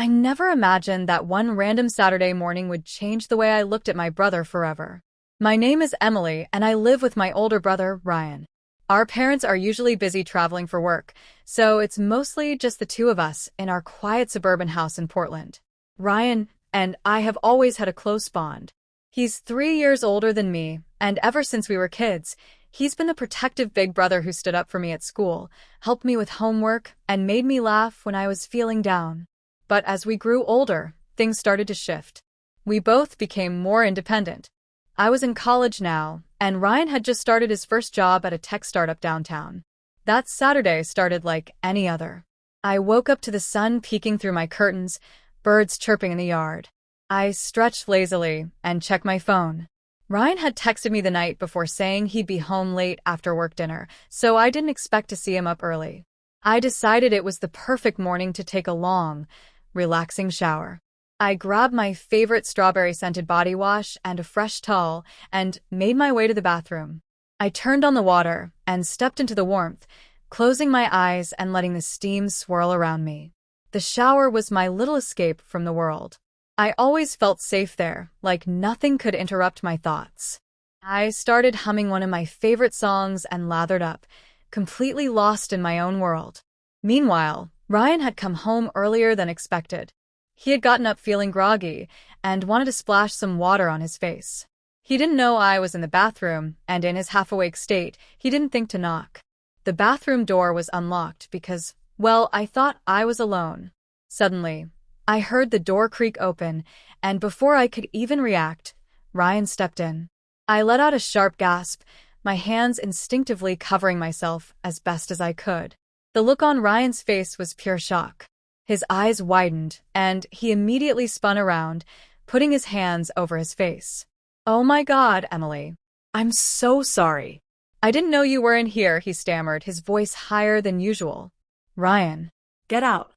I never imagined that one random Saturday morning would change the way I looked at my brother forever. My name is Emily, and I live with my older brother, Ryan. Our parents are usually busy traveling for work, so it's mostly just the two of us in our quiet suburban house in Portland. Ryan and I have always had a close bond. He's 3 years older than me, and ever since we were kids, he's been the protective big brother who stood up for me at school, helped me with homework, and made me laugh when I was feeling down. But as we grew older, things started to shift. We both became more independent. I was in college now, and Ryan had just started his first job at a tech startup downtown. That Saturday started like any other. I woke up to the sun peeking through my curtains, birds chirping in the yard. I stretched lazily and checked my phone. Ryan had texted me the night before saying he'd be home late after work dinner, so I didn't expect to see him up early. I decided it was the perfect morning to take a long, relaxing shower. I grabbed my favorite strawberry-scented body wash and a fresh towel and made my way to the bathroom. I turned on the water and stepped into the warmth, closing my eyes and letting the steam swirl around me. The shower was my little escape from the world. I always felt safe there, like nothing could interrupt my thoughts. I started humming one of my favorite songs and lathered up, completely lost in my own world. Meanwhile, Ryan had come home earlier than expected. He had gotten up feeling groggy and wanted to splash some water on his face. He didn't know I was in the bathroom, and in his half-awake state, he didn't think to knock. The bathroom door was unlocked because, well, I thought I was alone. Suddenly, I heard the door creak open, and before I could even react, Ryan stepped in. I let out a sharp gasp, my hands instinctively covering myself as best as I could. The look on Ryan's face was pure shock. His eyes widened, and he immediately spun around, putting his hands over his face. "Oh my God, Emily. I'm so sorry. I didn't know you were in here," he stammered, his voice higher than usual. "Ryan, get out,"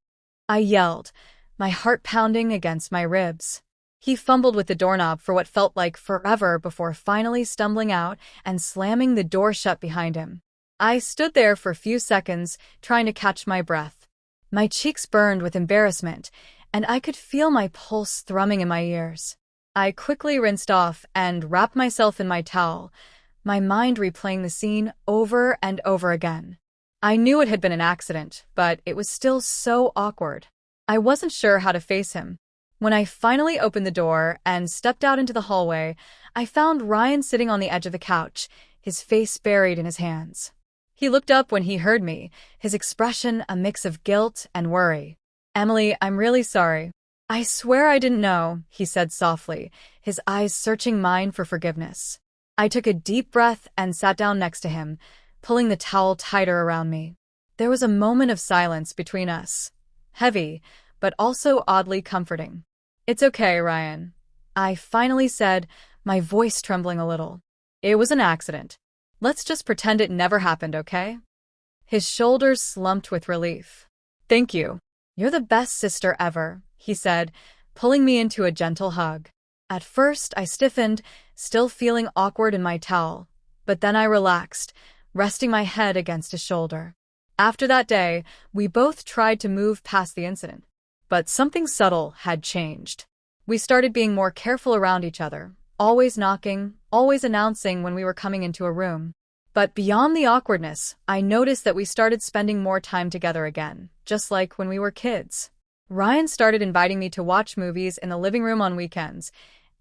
I yelled, my heart pounding against my ribs. He fumbled with the doorknob for what felt like forever before finally stumbling out and slamming the door shut behind him. I stood there for a few seconds, trying to catch my breath. My cheeks burned with embarrassment, and I could feel my pulse thrumming in my ears. I quickly rinsed off and wrapped myself in my towel, my mind replaying the scene over and over again. I knew it had been an accident, but it was still so awkward. I wasn't sure how to face him. When I finally opened the door and stepped out into the hallway, I found Ryan sitting on the edge of the couch, his face buried in his hands. He looked up when he heard me, his expression a mix of guilt and worry. "Emily, I'm really sorry. I swear I didn't know," he said softly, his eyes searching mine for forgiveness. I took a deep breath and sat down next to him, pulling the towel tighter around me. There was a moment of silence between us, heavy, but also oddly comforting. "It's okay, Ryan," I finally said, my voice trembling a little. "It was an accident. Let's just pretend it never happened, okay?" His shoulders slumped with relief. "Thank you. You're the best sister ever," he said, pulling me into a gentle hug. At first, I stiffened, still feeling awkward in my towel, but then I relaxed, resting my head against his shoulder. After that day, we both tried to move past the incident. But something subtle had changed. We started being more careful around each other, always knocking, always announcing when we were coming into a room. But beyond the awkwardness, I noticed that we started spending more time together again, just like when we were kids. Ryan started inviting me to watch movies in the living room on weekends,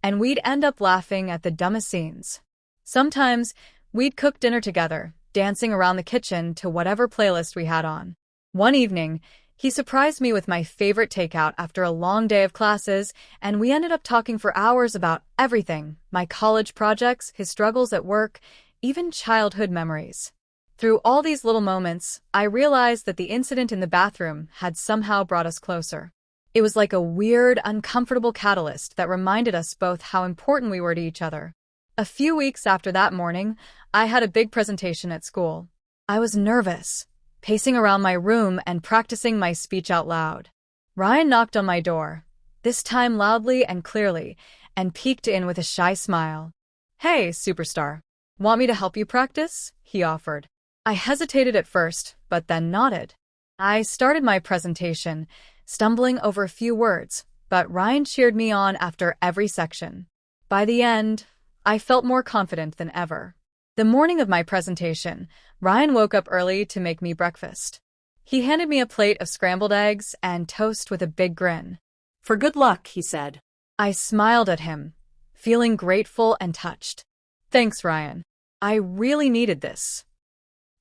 and we'd end up laughing at the dumbest scenes. Sometimes, we'd cook dinner together, dancing around the kitchen to whatever playlist we had on. One evening, he surprised me with my favorite takeout after a long day of classes, and we ended up talking for hours about everything, my college projects, his struggles at work, even childhood memories. Through all these little moments, I realized that the incident in the bathroom had somehow brought us closer. It was like a weird, uncomfortable catalyst that reminded us both how important we were to each other. A few weeks after that morning, I had a big presentation at school. I was nervous, pacing around my room and practicing my speech out loud. Ryan knocked on my door, this time loudly and clearly, and peeked in with a shy smile. "Hey, superstar. Want me to help you practice?" he offered. I hesitated at first, but then nodded. I started my presentation, stumbling over a few words, but Ryan cheered me on after every section. By the end, I felt more confident than ever. The morning of my presentation, Ryan woke up early to make me breakfast. He handed me a plate of scrambled eggs and toast with a big grin. "For good luck," he said. I smiled at him, feeling grateful and touched. Thanks, Ryan. I really needed this.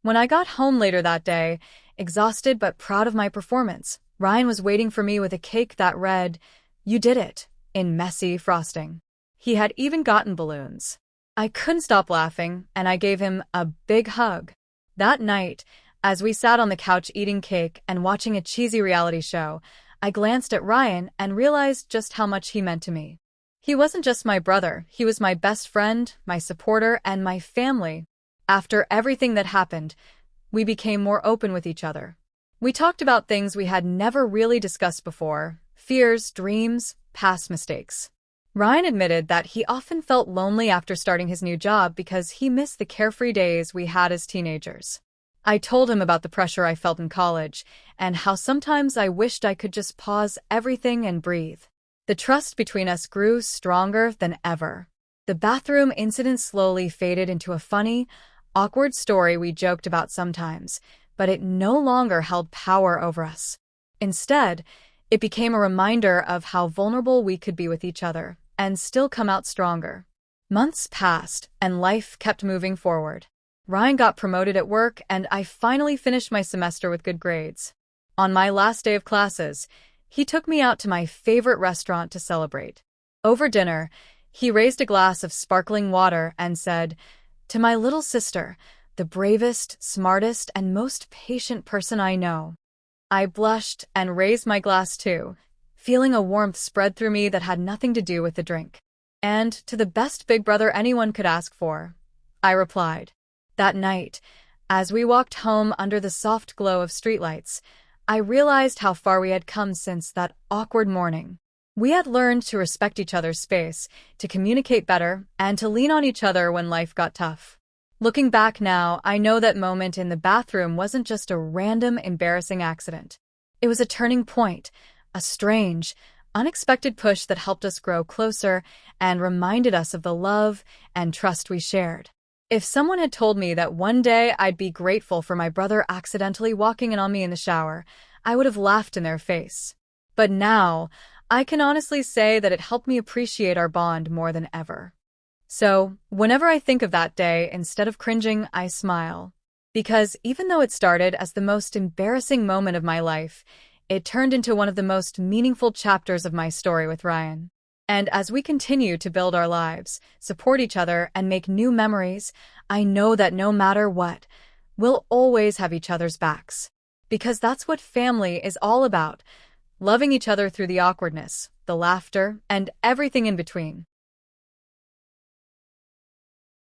When I got home later that day, exhausted but proud of my performance, Ryan was waiting for me with a cake that read, "You did it," in messy frosting. He had even gotten balloons. I couldn't stop laughing, and I gave him a big hug. That night, as we sat on the couch eating cake and watching a cheesy reality show, I glanced at Ryan and realized just how much he meant to me. He wasn't just my brother, he was my best friend, my supporter, and my family. After everything that happened, we became more open with each other. We talked about things we had never really discussed before: fears, dreams, past mistakes. Ryan admitted that he often felt lonely after starting his new job because he missed the carefree days we had as teenagers. I told him about the pressure I felt in college and how sometimes I wished I could just pause everything and breathe. The trust between us grew stronger than ever. The bathroom incident slowly faded into a funny, awkward story we joked about sometimes, but it no longer held power over us. Instead, it became a reminder of how vulnerable we could be with each other and still come out stronger. Months passed, and life kept moving forward. Ryan got promoted at work, and I finally finished my semester with good grades. On my last day of classes, he took me out to my favorite restaurant to celebrate. Over dinner, he raised a glass of sparkling water and said, "To my little sister, the bravest, smartest, and most patient person I know." I blushed and raised my glass too, feeling a warmth spread through me that had nothing to do with the drink. "And to the best big brother anyone could ask for," I replied. That night, as we walked home under the soft glow of streetlights, I realized how far we had come since that awkward morning. We had learned to respect each other's space, to communicate better, and to lean on each other when life got tough. Looking back now, I know that moment in the bathroom wasn't just a random, embarrassing accident. It was a turning point, a strange, unexpected push that helped us grow closer and reminded us of the love and trust we shared. If someone had told me that one day I'd be grateful for my brother accidentally walking in on me in the shower, I would have laughed in their face. But now, I can honestly say that it helped me appreciate our bond more than ever. So, whenever I think of that day, instead of cringing, I smile. Because even though it started as the most embarrassing moment of my life, it turned into one of the most meaningful chapters of my story with Ryan. And as we continue to build our lives, support each other, and make new memories, I know that no matter what, we'll always have each other's backs. Because that's what family is all about: loving each other through the awkwardness, the laughter, and everything in between.